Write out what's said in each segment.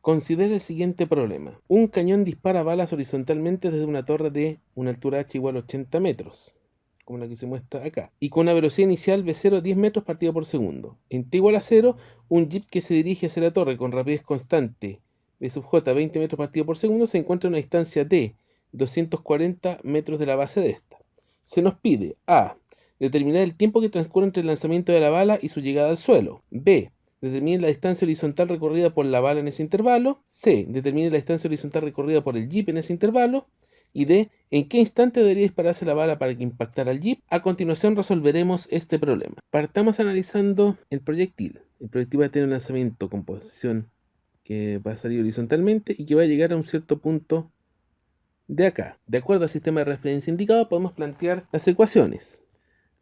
Considera el siguiente problema. Un cañón dispara balas horizontalmente desde una torre de una altura h igual a 80 metros, como la que se muestra acá, y con una velocidad inicial v0 10 metros partido por segundo. En t igual a 0, un jeep que se dirige hacia la torre con rapidez constante v sub j 20 metros partido por segundo se encuentra a una distancia de 240 metros de la base de esta. Se nos pide a. Determinar el tiempo que transcurre entre el lanzamiento de la bala y su llegada al suelo. B. Determine la distancia horizontal recorrida por la bala en ese intervalo. C. Determine la distancia horizontal recorrida por el jeep en ese intervalo. Y D. ¿En qué instante debería dispararse la bala para que impactara al jeep? A continuación resolveremos este problema. Partamos analizando el proyectil. El proyectil va a tener un lanzamiento con posición que va a salir horizontalmente y que va a llegar a un cierto punto de acá. De acuerdo al sistema de referencia indicado, podemos plantear las ecuaciones.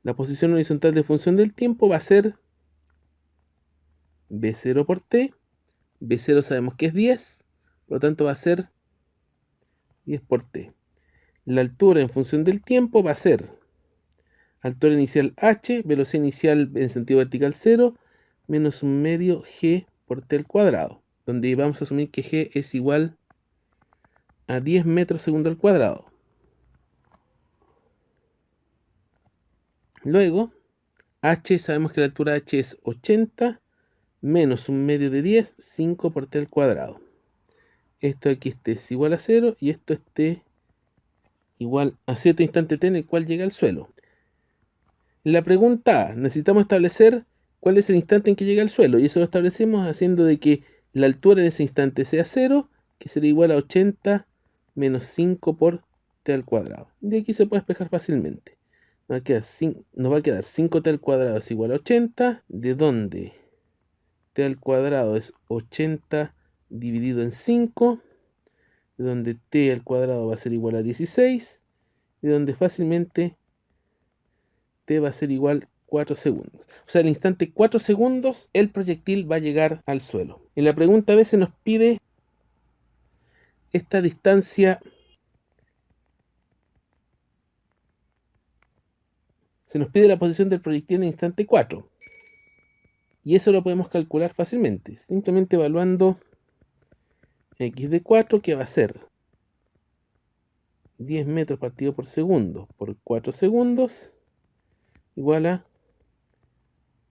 La posición horizontal de función del tiempo va a ser v0 por t. v0 sabemos que es 10, por lo tanto va a ser 10 por t. La altura en función del tiempo va a ser altura inicial h, velocidad inicial en sentido vertical 0, menos un medio g por t al cuadrado, donde vamos a asumir que g es igual a 10 metros segundo al cuadrado. Luego, h, sabemos que la altura h es 80, menos un medio de 10, 5 por t al cuadrado. Esto aquí es igual a 0 y esto esté igual a cierto instante t en el cual llega al suelo. La pregunta A, necesitamos establecer cuál es el instante en que llega al suelo, y eso lo establecemos haciendo de que la altura en ese instante sea 0, que será igual a 80 menos 5 por t al cuadrado. De aquí se puede despejar fácilmente. Nos va a quedar 5t al cuadrado es igual a 80, de donde t al cuadrado es 80 dividido en 5, de donde t al cuadrado va a ser igual a 16, de donde fácilmente t va a ser igual a 4 segundos. O sea, al instante 4 segundos, el proyectil va a llegar al suelo. En la pregunta B se nos pide esta distancia. Se nos pide la posición del proyectil en el instante 4. Y eso lo podemos calcular fácilmente, simplemente evaluando x de 4, que va a ser 10 metros partido por segundo por 4 segundos, igual a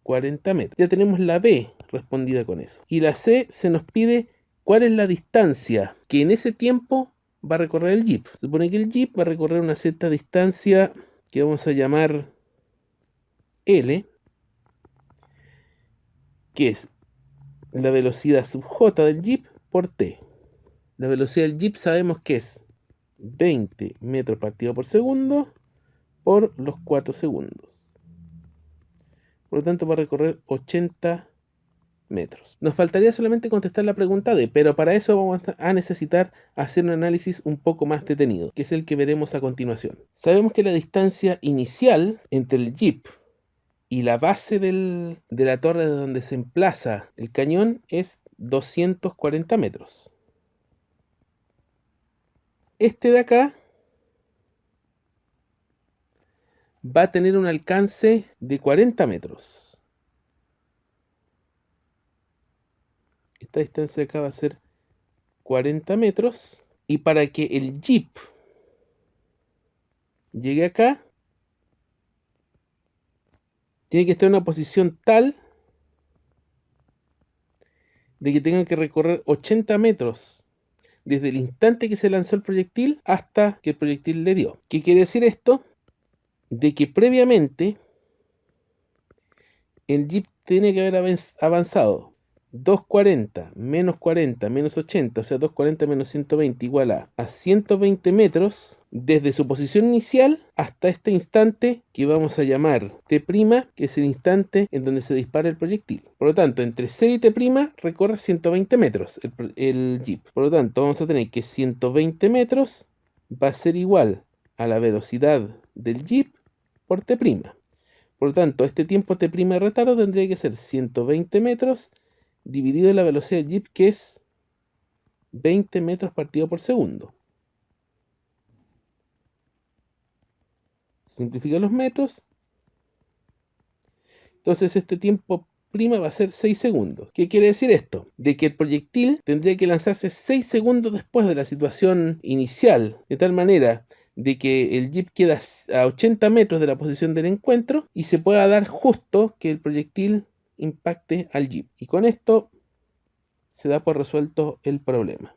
40 metros. Ya tenemos la B respondida con eso. Y la C se nos pide cuál es la distancia que en ese tiempo va a recorrer el jeep. Se supone que el jeep va a recorrer una cierta distancia que vamos a llamar L, que es la velocidad sub j del jeep por t. La velocidad del jeep sabemos que es 20 metros partido por segundo por los 4 segundos. Por lo tanto va a recorrer 80 metros. Nos faltaría solamente contestar la pregunta D, pero para eso vamos a necesitar hacer un análisis un poco más detenido, que es el que veremos a continuación. Sabemos que la distancia inicial entre el jeep y la base de la torre de donde se emplaza el cañón es 240 metros. Este de acá va a tener un alcance de 40 metros. Esta distancia de acá va a ser 40 metros. Y para que el jeep llegue acá, tiene que estar en una posición tal de que tenga que recorrer 80 metros desde el instante que se lanzó el proyectil hasta que el proyectil le dio. ¿Qué quiere decir esto? De que previamente el jeep tiene que haber avanzado 240 menos 80, o sea 240 menos 120 igual a 120 metros desde su posición inicial hasta este instante que vamos a llamar t', que es el instante en donde se dispara el proyectil. Por lo tanto, entre 0 y t' recorre 120 metros el jeep. Por lo tanto, vamos a tener que 120 metros va a ser igual a la velocidad del jeep por t'. Por lo tanto, este tiempo t' de retardo tendría que ser 120 metros dividido en la velocidad del jeep, que es 20 metros partido por segundo. Simplifica los metros. Entonces este tiempo prima va a ser 6 segundos. ¿Qué quiere decir esto? De que el proyectil tendría que lanzarse 6 segundos después de la situación inicial, de tal manera de que el jeep queda a 80 metros de la posición del encuentro y se pueda dar justo que el proyectil impacte al jeep. Y con esto se da por resuelto el problema.